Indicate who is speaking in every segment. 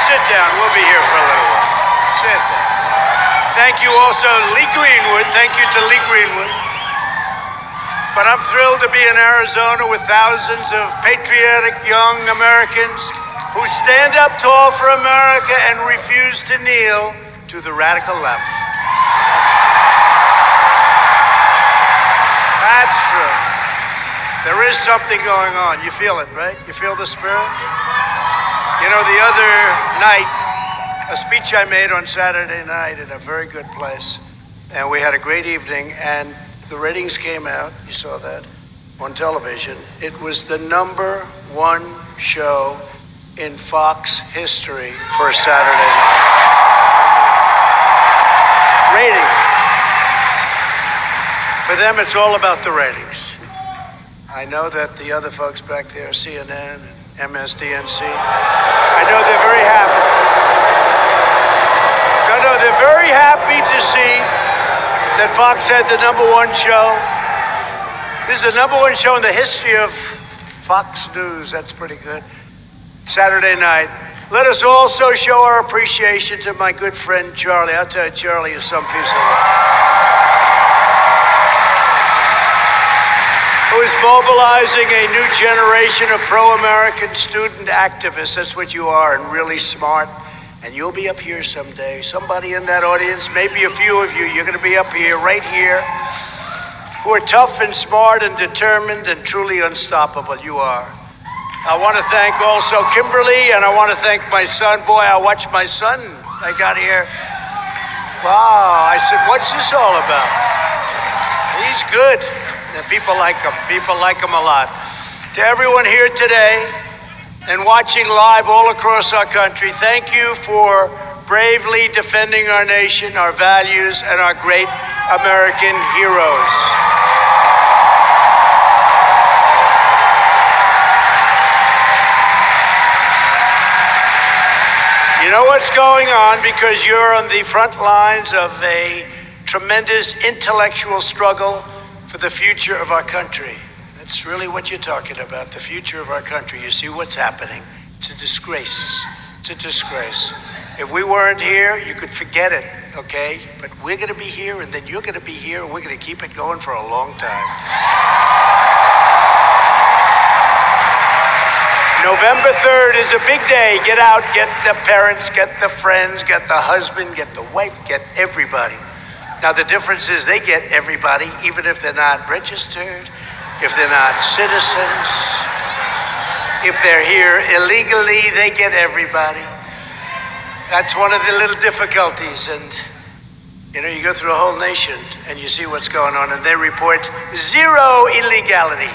Speaker 1: sit down. We'll be here for a little while. Sit down. Thank you also, Lee Greenwood. Thank you to Lee Greenwood. But I'm thrilled to be in Arizona with thousands of patriotic young Americans who stand up tall for America and refuse to kneel to the radical left. That's true. There is something going on. You feel it, right? You feel the spirit? You know, the other night, a speech I made on Saturday night in a very good place, and we had a great evening, and the ratings came out. You saw that on television. It was the #1 show in Fox history for Saturday night. Ratings. For them, it's all about the ratings. I know that the other folks back there, CNN and MSDNC, I know they're very happy. No, they're very happy to see that Fox had the #1 show. This is the #1 show in the history of Fox News. That's pretty good. Saturday night. Let us also show our appreciation to my good friend Charlie. I'll tell you, Charlie is some piece of work. Who is mobilizing a new generation of pro-American student activists. That's what you are, and really smart. And you'll be up here someday. Somebody in that audience, maybe a few of you, you're going to be up here, right here, who are tough and smart and determined and truly unstoppable. You are. I want to thank also Kimberly, and I want to thank my son. Boy, I watched my son. I got here. Wow. I said, what's this all about? He's good. And people like him. People like him a lot. To everyone here today and watching live all across our country, thank you for bravely defending our nation, our values, and our great American heroes. You know what's going on because you're on the front lines of a tremendous intellectual struggle for the future of our country. That's really what you're talking about, the future of our country. You see what's happening. It's a disgrace. It's a disgrace. If we weren't here, you could forget it, okay? But we're going to be here, and then you're going to be here, and we're going to keep it going for a long time. November 3rd is a big day. Get out, get the parents, get the friends, get the husband, get the wife, get everybody. Now, the difference is they get everybody, even if they're not registered, if they're not citizens, if they're here illegally, they get everybody. That's one of the little difficulties. And, you know, you go through a whole nation and you see what's going on, and they report zero illegality.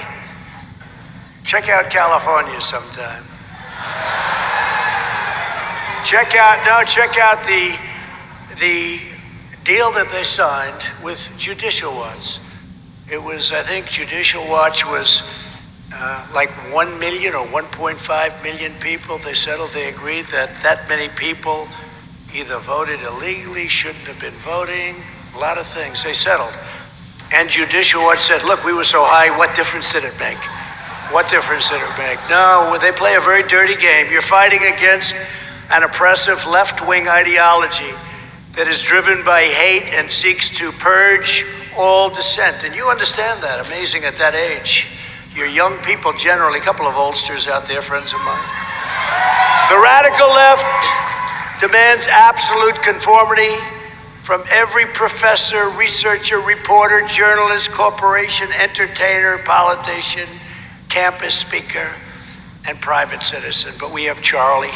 Speaker 1: Check out California sometime. Check out the deal that they signed with Judicial Watch. It was, I think Judicial Watch was like 1 million or 1.5 million people. They settled, they agreed that many people either voted illegally, shouldn't have been voting, a lot of things. They settled. And Judicial Watch said, look, we were so high, what difference did it make? What difference did it make? No, they play a very dirty game. You're fighting against an oppressive left-wing ideology that is driven by hate and seeks to purge all dissent. And you understand that. Amazing at that age. You're young people generally, a couple of oldsters out there, friends of mine. The radical left demands absolute conformity from every professor, researcher, reporter, journalist, corporation, entertainer, politician, campus speaker, and private citizen. But we have Charlie,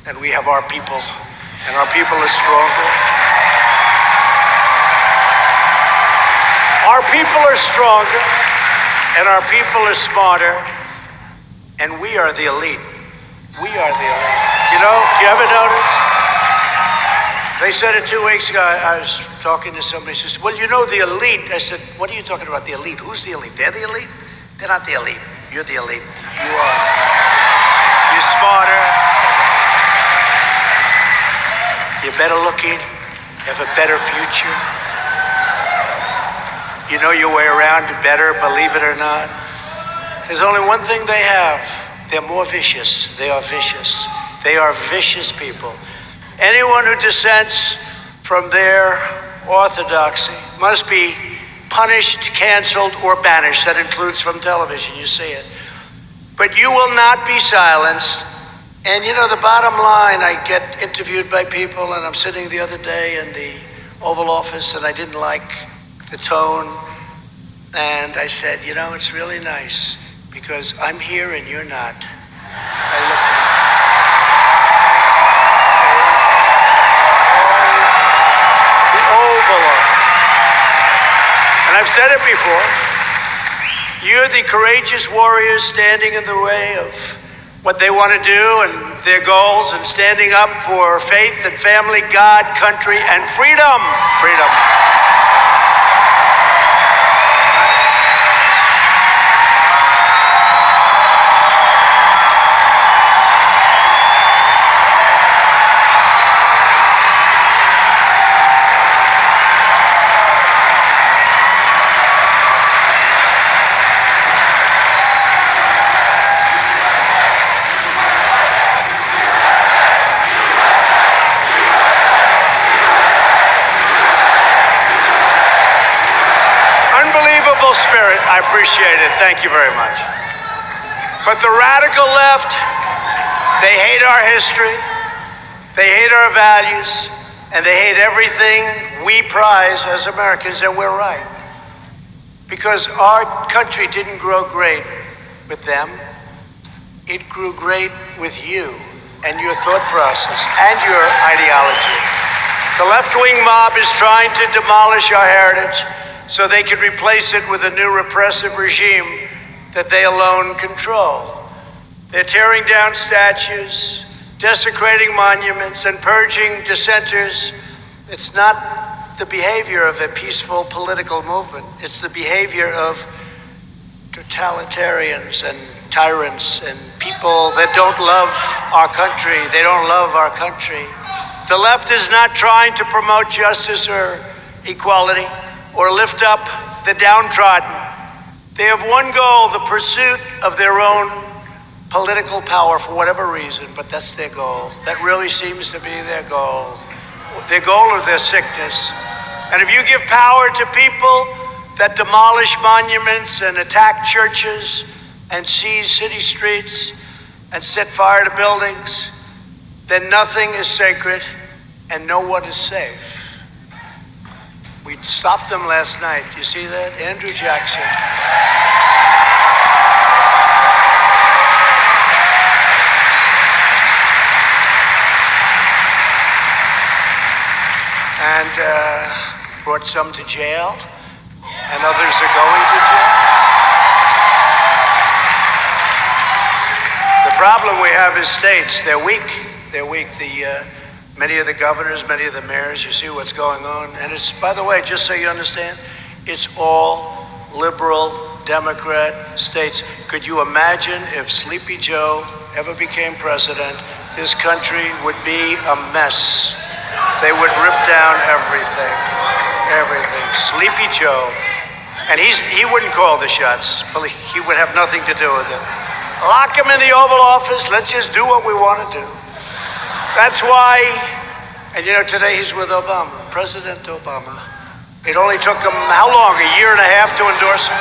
Speaker 1: and we have our people, and our people are stronger. Our people are stronger, and our people are smarter, and we are the elite. We are the elite. You know, do you ever notice? They said it 2 weeks ago. I was talking to somebody, who says, well, you know, the elite. I said, what are you talking about, the elite? Who's the elite? They're the elite? They're not the elite. You're the elite. You are. You're smarter. You're better looking. You have a better future. You know your way around better, believe it or not. There's only one thing they have. They're more vicious. They are vicious. They are vicious people. Anyone who dissents from their orthodoxy must be punished, canceled, or banished. That includes from television, you see it. But you will not be silenced. And you know, the bottom line, I get interviewed by people, and I'm sitting the other day in the Oval Office, and I didn't like the tone. And I said, you know, it's really nice, because I'm here and you're not. I looked the Oval Office. And I've said it before. You're the courageous warriors standing in the way of what they want to do and their goals, and standing up for faith and family, God, country, and freedom. Freedom. Spirit, I appreciate it. Thank you very much. But the radical left, they hate our history, they hate our values, and they hate everything we prize as Americans, and we're right. Because our country didn't grow great with them. It grew great with you and your thought process and your ideology. The left-wing mob is trying to demolish our heritage so they can replace it with a new repressive regime that they alone control. They're tearing down statues, desecrating monuments, and purging dissenters. It's not the behavior of a peaceful political movement. It's the behavior of totalitarians and tyrants and people that don't love our country. They don't love our country. The left is not trying to promote justice or equality or lift up the downtrodden. They have one goal, the pursuit of their own political power for whatever reason, but that's their goal. That really seems to be their goal or their sickness. And if you give power to people that demolish monuments and attack churches and seize city streets and set fire to buildings, then nothing is sacred and no one is safe. We stopped them last night. Do you see that? Andrew Jackson. And brought some to jail, and others are going to jail. The problem we have is states. They're weak. They're weak. Many of the governors, many of the mayors, you see what's going on. And it's, by the way, just so you understand, it's all liberal, Democrat states. Could you imagine if Sleepy Joe ever became president? This country would be a mess. They would rip down everything. Sleepy Joe. And he wouldn't call the shots. He would have nothing to do with it. Lock him in the Oval Office. Let's just do what we want to do. That's why, and you know, today he's with Obama, President Obama. It only took him, how long, a year and a half to endorse him?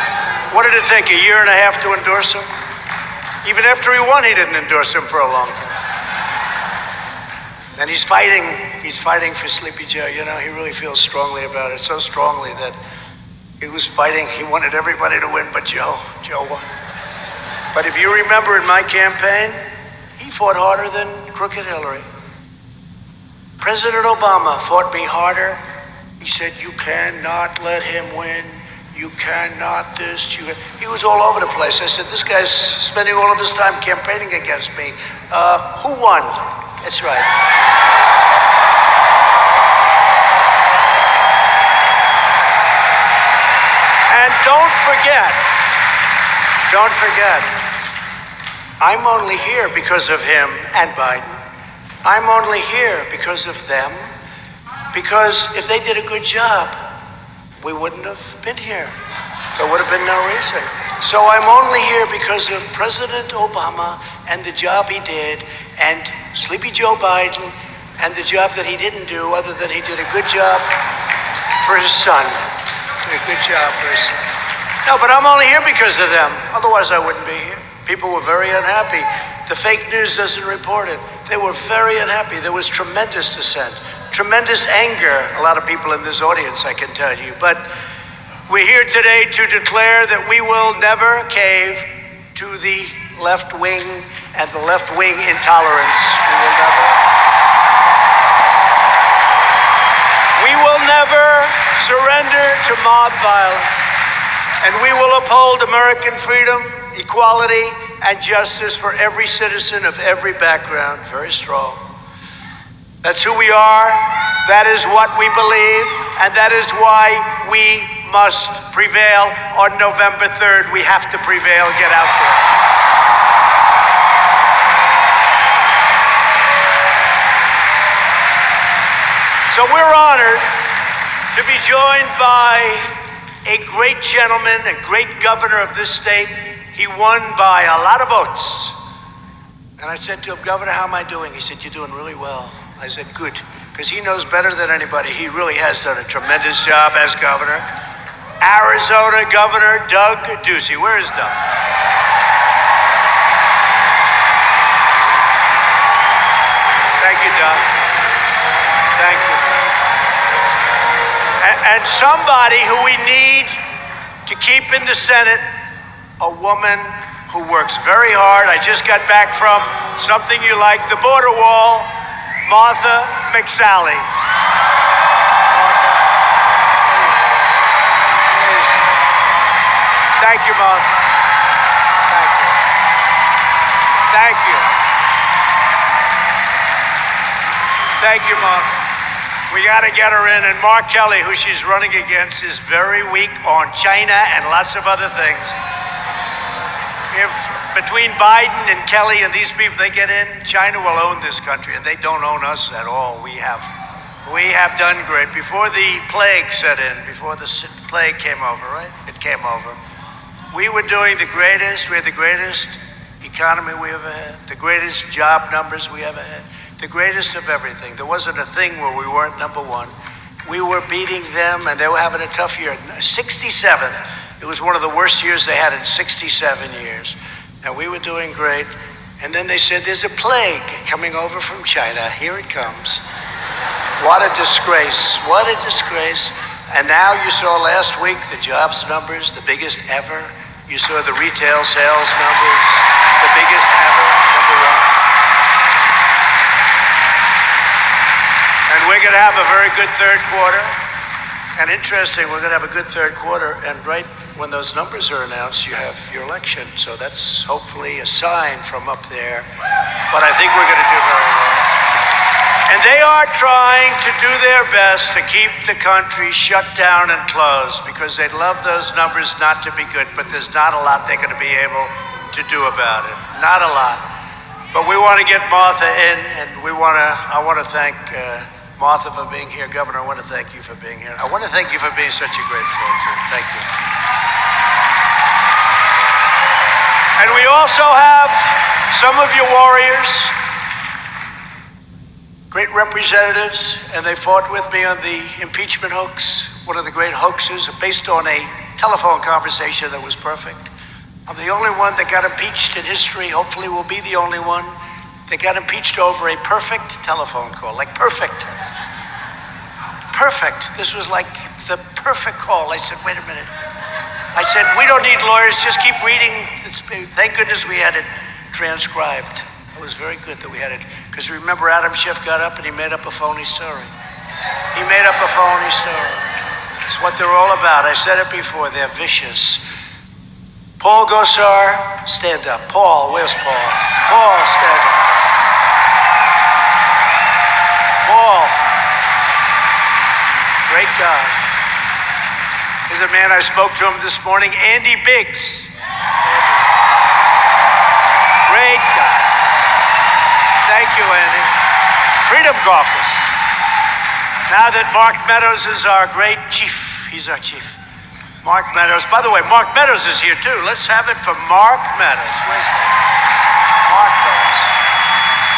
Speaker 1: What did it take, a year and a half to endorse him? Even after he won, he didn't endorse him for a long time. And he's fighting for Sleepy Joe. You know, he really feels strongly about it, so strongly that he was fighting. He wanted everybody to win, but Joe won. But if you remember in my campaign, he fought harder than crooked Hillary. President Obama fought me harder. He said, you cannot let him win. You cannot this. He was all over the place. I said, this guy's spending all of his time campaigning against me. Who won? That's right. And don't forget, I'm only here because of him and Biden. I'm only here because of them. Because if they did a good job, we wouldn't have been here. There would have been no reason. So I'm only here because of President Obama and the job he did, and Sleepy Joe Biden and the job that he didn't do, other than he did a good job for his son. Did a good job for his son. No, but I'm only here because of them. Otherwise, I wouldn't be here. People were very unhappy. The fake news doesn't report it. They were very unhappy. There was tremendous dissent, tremendous anger. A lot of people in this audience, I can tell you. But we're here today to declare that we will never cave to the left wing and the left wing intolerance. We will never surrender to mob violence, and we will uphold American freedom, equality, and justice for every citizen of every background. Very strong. That's who we are. That is what we believe, and that is why we must prevail on November 3rd. We have to prevail. Get out there. So we're honored to be joined by a great gentleman, a great governor of this state. He won by a lot of votes. And I said to him, Governor, how am I doing? He said, you're doing really well. I said, good, because he knows better than anybody. He really has done a tremendous job as governor. Arizona Governor Doug Ducey. Where is Doug? Thank you, Doug. Thank you. And somebody who we need to keep in the Senate, a woman who works very hard. I just got back from something you like, the border wall, Martha McSally. Thank you, Martha. Thank you. Thank you. Thank you, Martha. We got to get her in. And Mark Kelly, who she's running against, is very weak on China and lots of other things. If between Biden and Kelly and these people, they get in, China will own this country, and they don't own us at all. We have done great. Before the plague set in, before the plague came over, right? It came over. We were doing the greatest. We had the greatest economy we ever had, the greatest job numbers we ever had, the greatest of everything. There wasn't a thing where we weren't number one. We were beating them, and they were having a tough year. 67th. It was one of the worst years they had in 67 years. And we were doing great. And then they said, there's a plague coming over from China. Here it comes. What a disgrace. What a disgrace. And now you saw last week the jobs numbers, the biggest ever. You saw the retail sales numbers, the biggest ever, number one. And we're going to have a very good third quarter. And interesting, we're going to have a good third quarter. And right when those numbers are announced, you have your election. So that's hopefully a sign from up there. But I think we're going to do very well. And they are trying to do their best to keep the country shut down and closed, because they'd love those numbers not to be good. But there's not a lot they're going to be able to do about it. Not a lot. But we want to get Martha in, and I want to thank Martha for being here. Governor, I want to thank you for being here. I want to thank you for being such a great friend, too. Thank you. And we also have some of your warriors, great representatives, and they fought with me on the impeachment hoax, one of the great hoaxes based on a telephone conversation that was perfect. I'm the only one that got impeached in history, hopefully will be the only one, that got impeached over a perfect telephone call, like perfect. Perfect. This was like the perfect call. I said, wait a minute. I said, we don't need lawyers, just keep reading. Thank goodness we had it transcribed. It was very good that we had it, because remember Adam Schiff got up and he made up a phony story. He made up a phony story. It's what they're all about. I said it before, they're vicious. Paul Gosar, stand up. Paul, where's Paul? Paul, stand up. Paul, great guy. There's a man I spoke to him this morning, Andy Biggs. Great guy. Thank you, Andy. Freedom Caucus. Now that Mark Meadows is our great chief, he's our chief. Mark Meadows. By the way, Mark Meadows is here too. Let's have it for Mark Meadows. Where's Mark Meadows?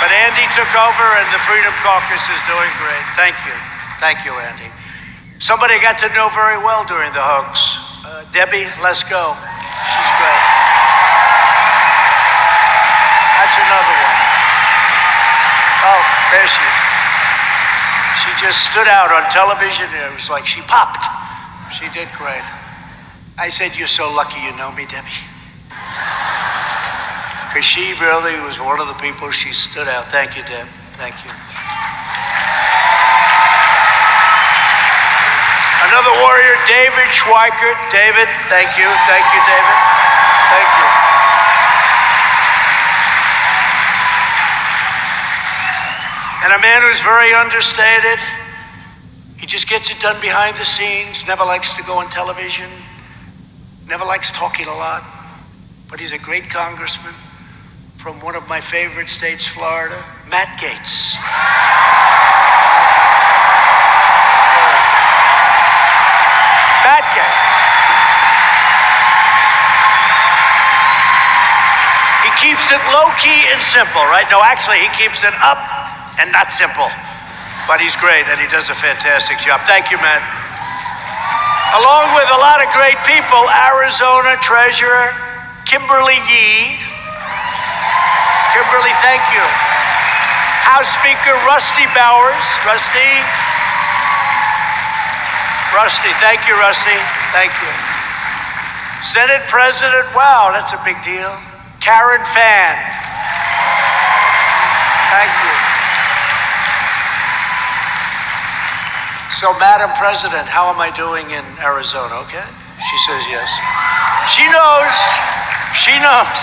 Speaker 1: But Andy took over and the Freedom Caucus is doing great. Thank you. Thank you, Andy. Somebody I got to know very well during the hoax. Debbie, let's go. She's great. That's another one. Oh, there she is. She just stood out on television and it was like she popped. She did great. I said, you're so lucky you know me, Debbie. Because she really was one of the people, she stood out. Thank you, Deb. Thank you. Another warrior, David Schweikert. David, thank you. Thank you, David. Thank you. And a man who's very understated. He just gets it done behind the scenes, never likes to go on television, never likes talking a lot, but he's a great congressman from one of my favorite states, Florida, Matt Gaetz. Matt Gaetz. He keeps it low-key and simple, right? No, actually, he keeps it up and not simple. But he's great, and he does a fantastic job. Thank you, Matt. Along with a lot of great people, Arizona Treasurer Kimberly Yee. Kimberly, thank you. House Speaker Rusty Bowers. Rusty, thank you, Rusty. Thank you. Senate President, wow, that's a big deal. Karen Fann. Thank you. So, Madam President, how am I doing in Arizona? Okay? She says yes. She knows. She knows.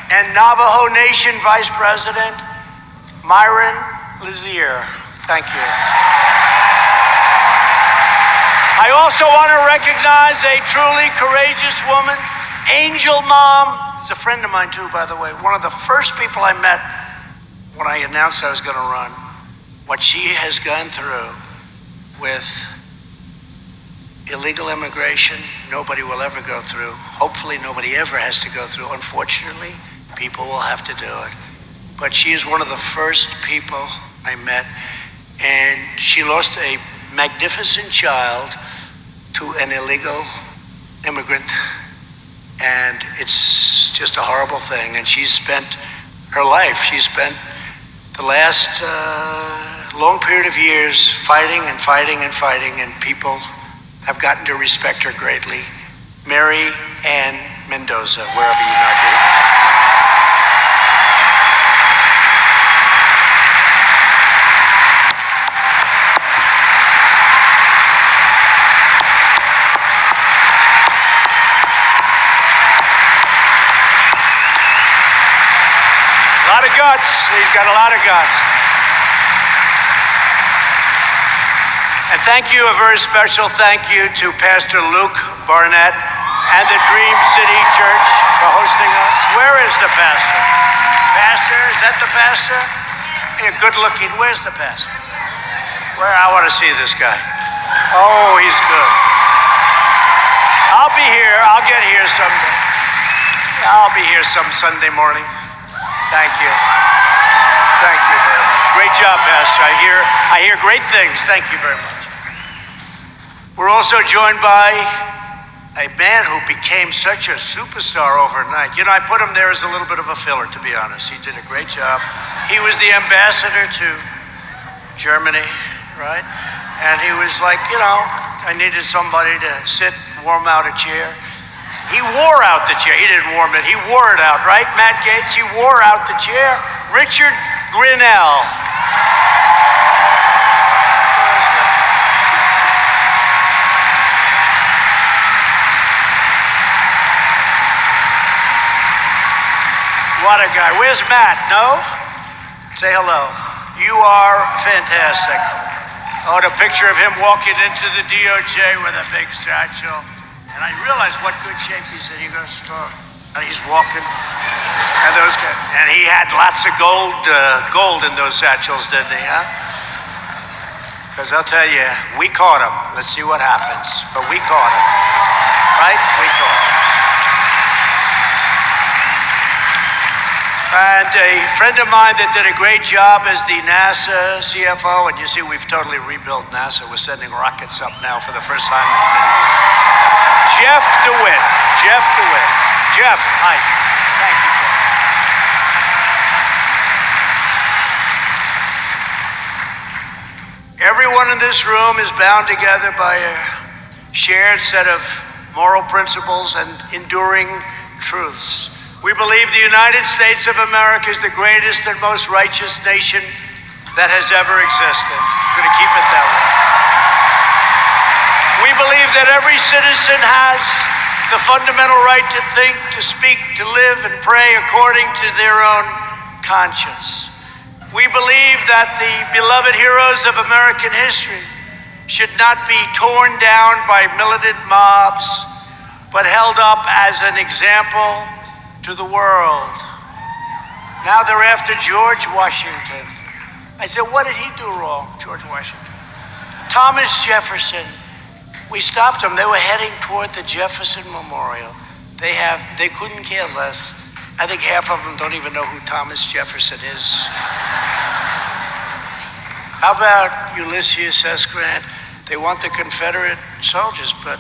Speaker 1: And Navajo Nation Vice President, Myron Lazier. Thank you. I also want to recognize a truly courageous woman, Angel Mom. She's a friend of mine too, by the way. One of the first people I met when I announced I was going to run. What she has gone through with illegal immigration, nobody will ever go through. Hopefully nobody ever has to go through. Unfortunately, people will have to do it. But she is one of the first people I met, and she lost a magnificent child to an illegal immigrant, and it's just a horrible thing. And she's spent her life, the last long period of years fighting and fighting and fighting, and people have gotten to respect her greatly. Mary Ann Mendoza, wherever you might be. A lot of guts. He's got a lot of guts. And thank you, a very special thank you to Pastor Luke Barnett and the Dream City Church for hosting us. Where is the pastor? Pastor, is that the pastor? Yeah, good looking. Where's the pastor? Where? I want to see this guy. Oh, he's good. I'll be here. I'll get here someday. I'll be here some Sunday morning. Thank you. Thank you very much. Great job, Pastor. I hear great things. Thank you very much. We're also joined by a man who became such a superstar overnight. You know, I put him there as a little bit of a filler, to be honest. He did a great job. He was the ambassador to Germany, right? And he was like, you know, I needed somebody to sit, warm out a chair. He wore out the chair. He didn't warm it. He wore it out, right, Matt Gaetz? He wore out the chair. Richard Grinnell. What a guy. Where's Matt? No? Say hello. You are fantastic. Oh, the picture of him walking into the DOJ with a big satchel. And I realized what good shape he's in. You're going to start. And he's walking. And he had lots of gold in those satchels, didn't he, huh? Because I'll tell you, we caught him. Let's see what happens. But we caught him. Right? We caught him. And a friend of mine that did a great job as the NASA CFO, and you see we've totally rebuilt NASA. We're sending rockets up now for the first time in many years. Jeff DeWitt. Jeff DeWitt. Jeff, hi. Thank you, Jeff. Everyone in this room is bound together by a shared set of moral principles and enduring truths. We believe the United States of America is the greatest and most righteous nation that has ever existed. We're going to keep it that way. We believe that every citizen has the fundamental right to think, to speak, to live, and pray according to their own conscience. We believe that the beloved heroes of American history should not be torn down by militant mobs, but held up as an example to the world. Now they're after George Washington. I said, what did he do wrong, George Washington? Thomas Jefferson. We stopped them. They were heading toward the Jefferson Memorial. They couldn't care less. I think half of them don't even know who Thomas Jefferson is. How about Ulysses S. Grant? They want the Confederate soldiers, but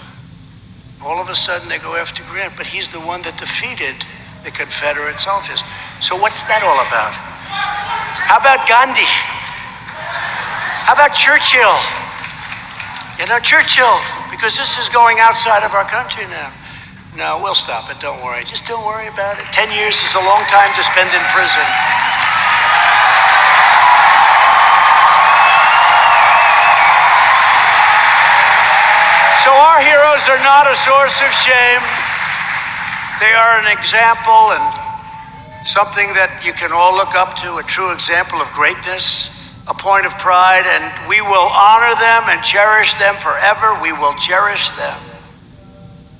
Speaker 1: all of a sudden they go after Grant, but he's the one that defeated the Confederate soldiers. So what's that all about? How about Gandhi? How about Churchill? You know, Churchill, because this is going outside of our country now. No, we'll stop it, don't worry. Just don't worry about it. 10 years is a long time to spend in prison. So our heroes are not a source of shame. They are an example and something that you can all look up to, a true example of greatness, a point of pride, and we will honor them and cherish them forever. We will cherish them.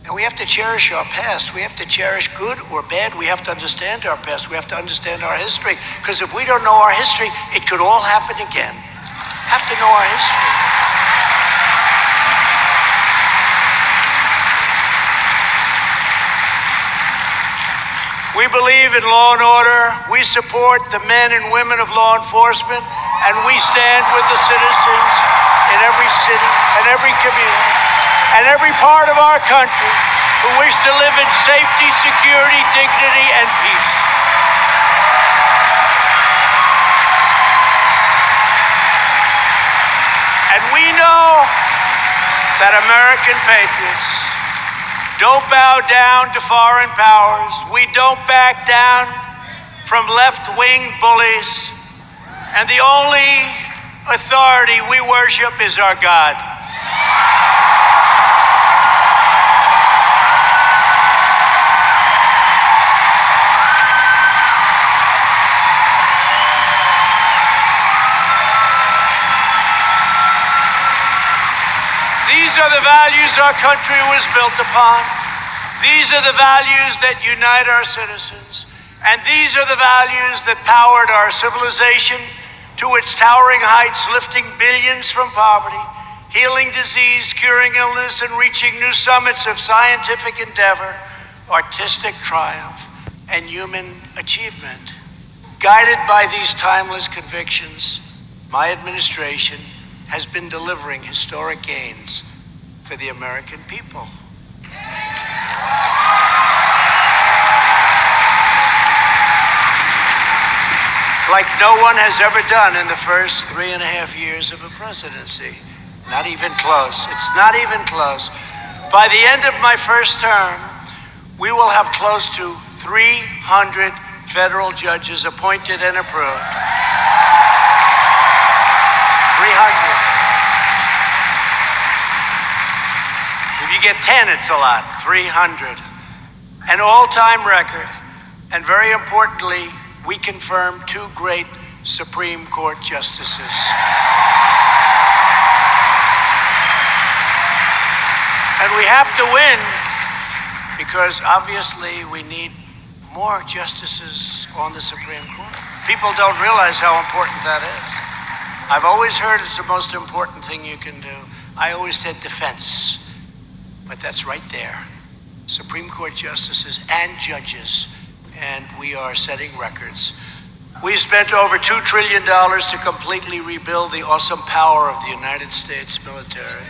Speaker 1: And we have to cherish our past. We have to cherish good or bad. We have to understand our past. We have to understand our history. Because if we don't know our history, it could all happen again. Have to know our history. We believe in law and order. We support the men and women of law enforcement, and we stand with the citizens in every city and every community and every part of our country who wish to live in safety, security, dignity, and peace. And we know that American patriots don't bow down to foreign powers. We don't back down from left-wing bullies. And the only authority we worship is our God. These are the values our country was built upon. These are the values that unite our citizens. And these are the values that powered our civilization to its towering heights, lifting billions from poverty, healing disease, curing illness, and reaching new summits of scientific endeavor, artistic triumph, and human achievement. Guided by these timeless convictions, my administration has been delivering historic gains for the American people. Like no one has ever done in the first 3.5 years of a presidency. Not even close. It's not even close. By the end of my first term, we will have close to 300 federal judges appointed and approved. 300. If you get 10, it's a lot. 300. An all-time record. And very importantly, we confirmed 2 great Supreme Court justices. And we have to win because obviously we need more justices on the Supreme Court. People don't realize how important that is. I've always heard it's the most important thing you can do. I always said defense, but that's right there. Supreme Court justices and judges, and we are setting records. We've spent over $2 trillion to completely rebuild the awesome power of the United States military.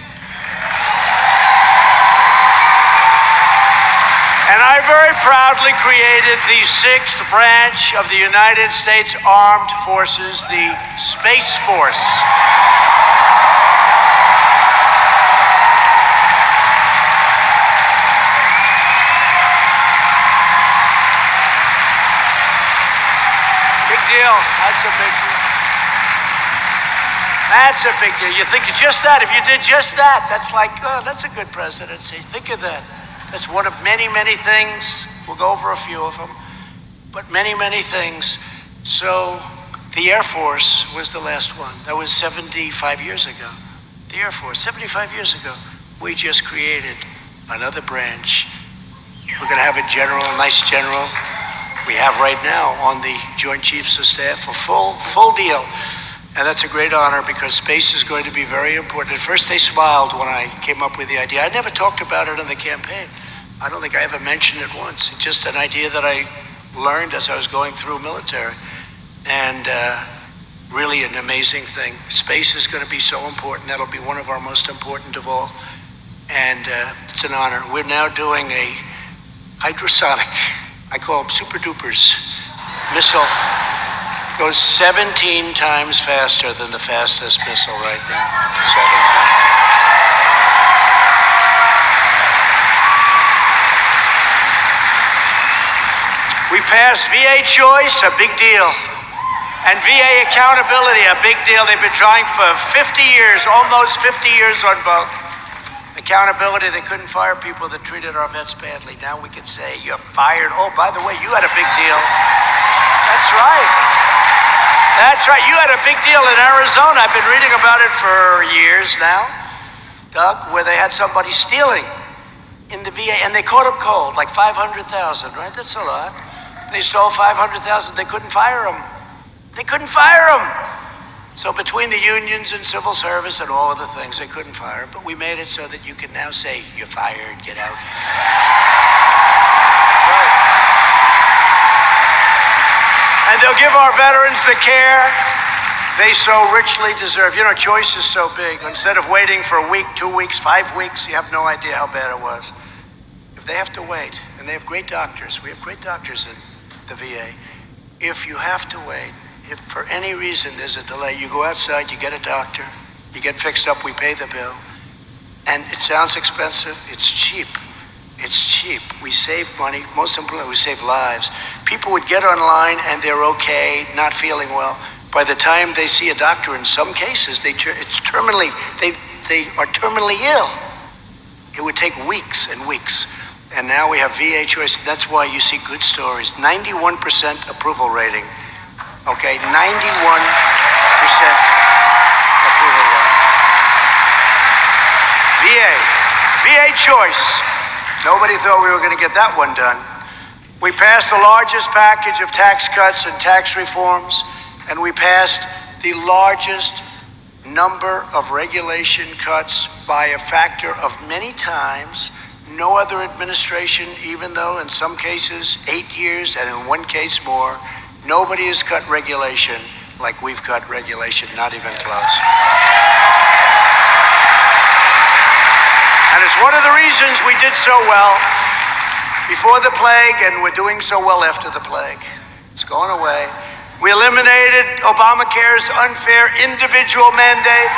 Speaker 1: And I very proudly created the 6th branch of the United States Armed Forces, the Space Force. Big deal. That's a big deal. That's a big deal. You think just that, if you did just that, that's like, oh, that's a good presidency. Think of that. That's one of many, many things. We'll go over a few of them, but many, many things. So the Air Force was the last one. That was 75 years ago. The Air Force, 75 years ago. We just created another branch. We're going to have a general, a nice general. We have right now on the Joint Chiefs of Staff a full deal. And that's a great honor because space is going to be very important. At first they smiled when I came up with the idea. I never talked about it in the campaign. I don't think I ever mentioned it once. It's just an idea that I learned as I was going through military. And really an amazing thing. Space is going to be so important. That'll be one of our most important of all. And it's an honor. We're now doing a hypersonic, I call them super dupers, missile. Goes 17 times faster than the fastest missile right now. 17. We passed VA choice, a big deal. And VA accountability, a big deal. They've been trying for 50 years, almost 50 years on both. Accountability, they couldn't fire people that treated our vets badly. Now we can say, you're fired. Oh, by the way, you had a big deal. That's right. That's right. You had a big deal in Arizona. I've been reading about it for years now, Doug, where they had somebody stealing in the VA, and they caught him cold, like 500,000, right? That's a lot. They stole 500,000. They couldn't fire him. They couldn't fire him. So between the unions and civil service and all of the things, they couldn't fire him. But we made it so that you can now say, you're fired, get out. Right. And they'll give our veterans the care they so richly deserve. You know, choice is so big. Instead of waiting for a week, 2 weeks, 5 weeks, you have no idea how bad it was. If they have to wait, and they have great doctors, we have great doctors in the VA. If you have to wait, if for any reason there's a delay, you go outside, you get a doctor, you get fixed up, we pay the bill. And it sounds expensive, it's cheap. It's cheap. We save money. Most importantly, we save lives. People would get online and they're okay, not feeling well. By the time they see a doctor, in some cases, they are terminally ill. It would take weeks and weeks. And now we have VA choice. That's why you see good stories. 91% approval rating. Okay, 91% approval rating. VA choice. Nobody thought we were going to get that one done. We passed the largest package of tax cuts and tax reforms, and we passed the largest number of regulation cuts by a factor of many times. No other administration, even though in some cases 8 years and in one case more, nobody has cut regulation like we've cut regulation, not even close. And it's one of the reasons we did so well before the plague, and we're doing so well after the plague. It's going away. We eliminated Obamacare's unfair individual mandate,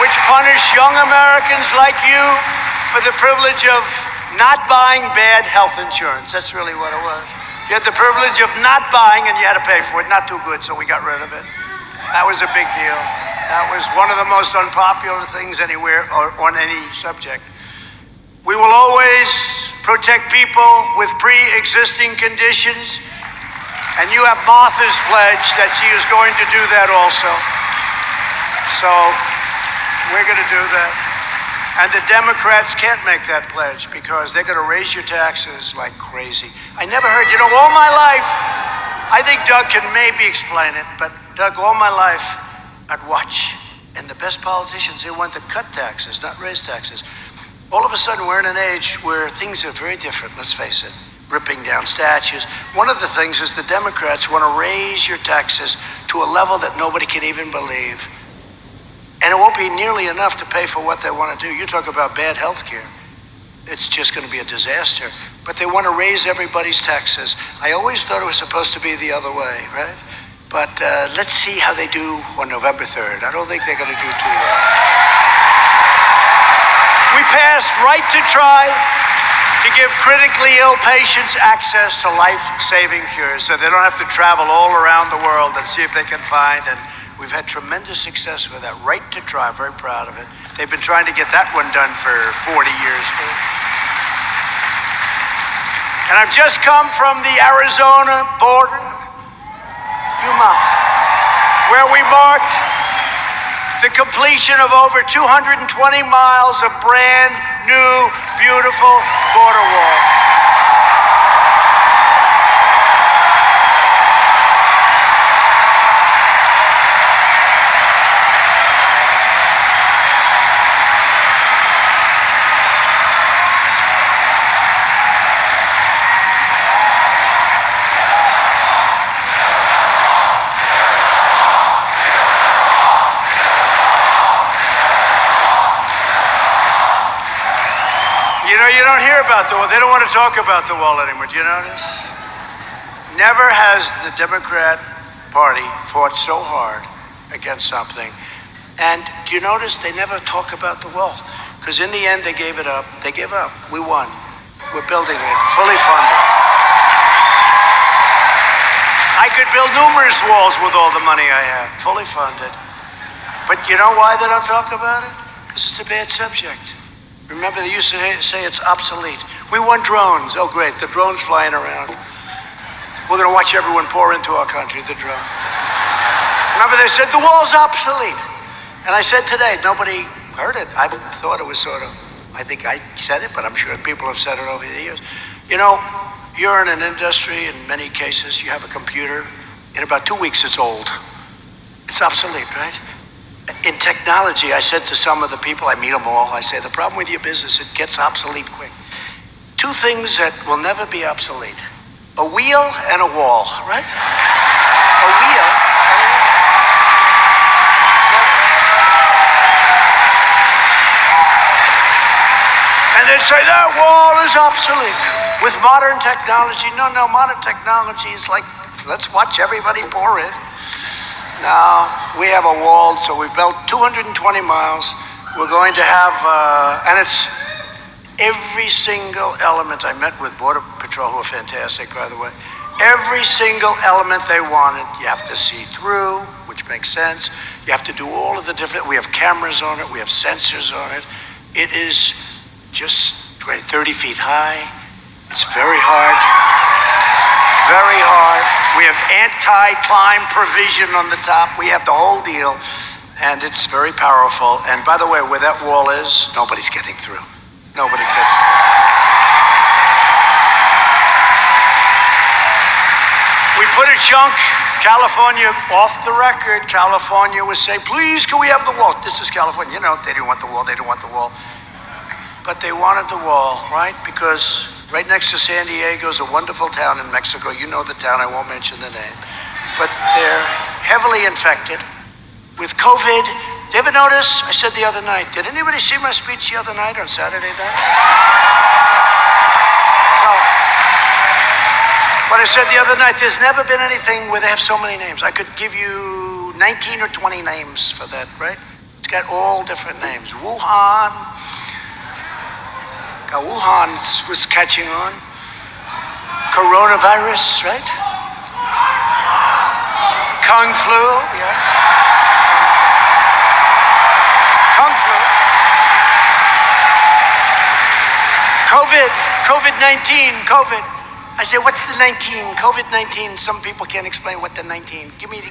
Speaker 1: which punished young Americans like you for the privilege of not buying bad health insurance. That's really what it was. You had the privilege of not buying and you had to pay for it. Not too good, so we got rid of it. That was a big deal. That was one of the most unpopular things anywhere or on any subject. We will always protect people with pre-existing conditions, and you have Martha's pledge that she is going to do that also. So we're going to do that. And the Democrats can't make that pledge because they're going to raise your taxes like crazy. I never heard, all my life, I think Doug can maybe explain it, but Doug, all my life, I'd watch. And the best politicians, they want to cut taxes, not raise taxes. All of a sudden, we're in an age where things are very different, let's face it. Ripping down statues. One of the things is the Democrats want to raise your taxes to a level that nobody can even believe. And it won't be nearly enough to pay for what they want to do. You talk about bad health care. It's just going to be a disaster. But they want to raise everybody's taxes. I always thought it was supposed to be the other way, right? But let's see how they do on November 3rd. I don't think they're going to do too well. We passed Right to Try to give critically ill patients access to life-saving cures so they don't have to travel all around the world and see if they can find. And we've had tremendous success with that. Right to Try, very proud of it. They've been trying to get that one done for 40 years. And I've just come from the Arizona border, Yuma, where we marked the completion of over 220 miles of brand new, beautiful border wall. You know, you don't hear about the wall. They don't want to talk about the wall anymore. Do you notice? Never has the Democrat Party fought so hard against something. And do you notice they never talk about the wall? Because in the end, they gave it up. They gave up. We won. We're building it, fully funded. I could build numerous walls with all the money I have, fully funded. But you know why they don't talk about it? Because it's a bad subject. Remember, they used to say it's obsolete. We want drones. Oh, great, the drone's flying around. We're going to watch everyone pour into our country, the drone. Remember, they said the wall's obsolete. And I said today, nobody heard it. I thought it was sort of, I think I said it, but I'm sure people have said it over the years. You know, you're in an industry, in many cases, you have a computer. In about 2 weeks, it's old. It's obsolete, right? In technology, I said to some of the people, I meet them all, I say, the problem with your business, it gets obsolete quick. Two things that will never be obsolete. A wheel and a wall, right? A wheel and a wall. And they'd say, that wall is obsolete. With modern technology, no, modern technology is like, let's watch everybody pour in. Now, we have a wall, so we've built 220 miles. We're going to have, and it's every single element. I met with Border Patrol, who are fantastic, by the way. Every single element they wanted, you have to see through, which makes sense. You have to do all of the different, we have cameras on it, we have sensors on it. It is just 30 feet high. It's very hard. Very hard. We have anti-climb provision on the top. We have the whole deal, and it's very powerful. And by the way, where that wall is, nobody's getting through. Nobody gets through. We put a chunk, California, off the record. California was saying, please, can we have the wall? This is California. You know, they didn't want the wall. They didn't want the wall. But they wanted the wall, right? Because right next to San Diego is a wonderful town in Mexico. You know the town, I won't mention the name. But they're heavily infected with COVID. Did you ever notice? I said the other night, did anybody see my speech the other night on Saturday night? So, what I said the other night, there's never been anything where they have so many names. I could give you 19 or 20 names for that, right? It's got all different names. Wuhan was catching on. Coronavirus, right? Kung flu, yeah. Kung flu. COVID-19, COVID. I said, what's the 19? COVID-19, some people can't explain what the 19. Give me the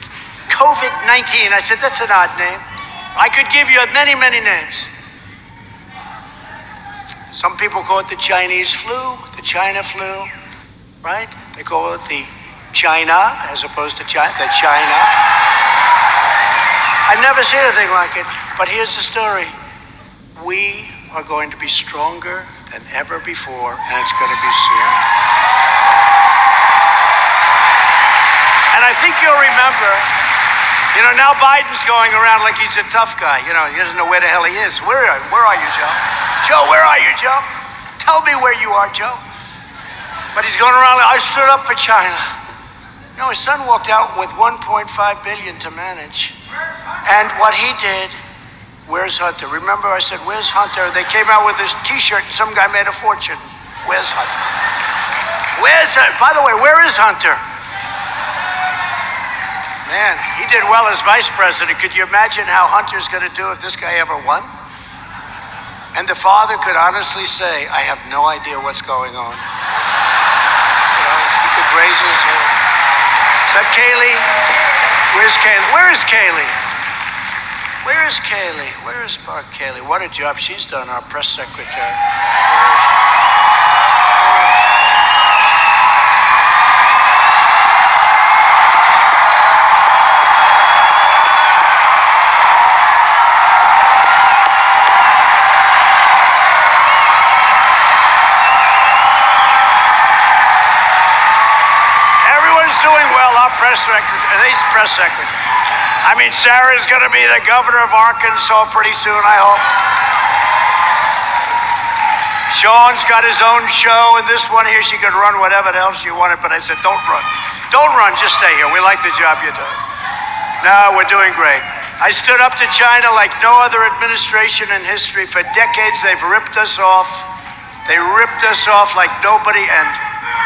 Speaker 1: COVID-19. I said, that's an odd name. I could give you many, many names. Some people call it the Chinese flu, the China flu, right? They call it the China, as opposed to China, the China. I've never seen anything like it, but here's the story. We are going to be stronger than ever before, and it's going to be soon. And I think you'll remember, now Biden's going around like he's a tough guy. He doesn't know where the hell he is. Where are you, Joe? Joe, where are you, Joe? Tell me where you are, Joe. But he's going around like, I stood up for China. His son walked out with $1.5 billion to manage. And what he did, where's Hunter? Remember I said, where's Hunter? They came out with this t-shirt and some guy made a fortune. Where's Hunter? By the way, where is Hunter? Man, he did well as vice president. Could you imagine how Hunter's going to do if this guy ever won? And the father could honestly say, I have no idea what's going on. He could raise his hand. Is that Kaylee? Where's Kaylee? Where is Kaylee? Where is Kaylee? Where is Kaylee? What a job she's done, our press secretary. These press secretaries. I mean, Sarah's going to be the governor of Arkansas pretty soon, I hope. Sean's got his own show, and this one here, she could run whatever the hell she wanted, but I said, don't run. Don't run, just stay here. We like the job you're doing. No, we're doing great. I stood up to China like no other administration in history. For decades, they've ripped us off. They ripped us off like nobody, and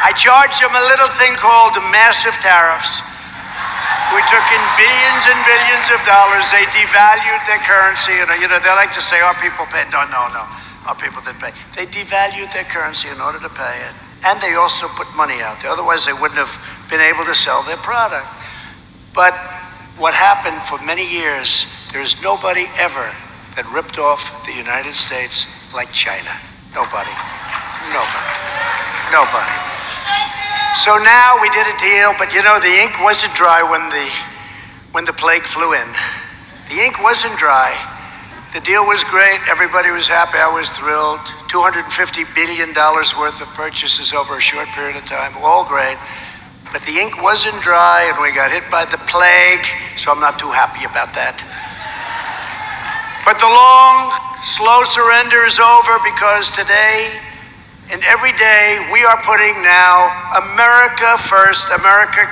Speaker 1: I charged them a little thing called massive tariffs. We took in billions and billions of dollars. They devalued their currency. They like to say our people paid. No. Our people didn't pay. They devalued their currency in order to pay it. And they also put money out there. Otherwise, they wouldn't have been able to sell their product. But what happened for many years, there's nobody ever that ripped off the United States like China. Nobody. So now we did a deal, but the ink wasn't dry when the plague flew in. The ink wasn't dry. The deal was great. Everybody was happy. I was thrilled. $250 billion worth of purchases over a short period of time. All great. But the ink wasn't dry, and we got hit by the plague, so I'm not too happy about that. But the long, slow surrender is over, because today and every day we are putting now America first, America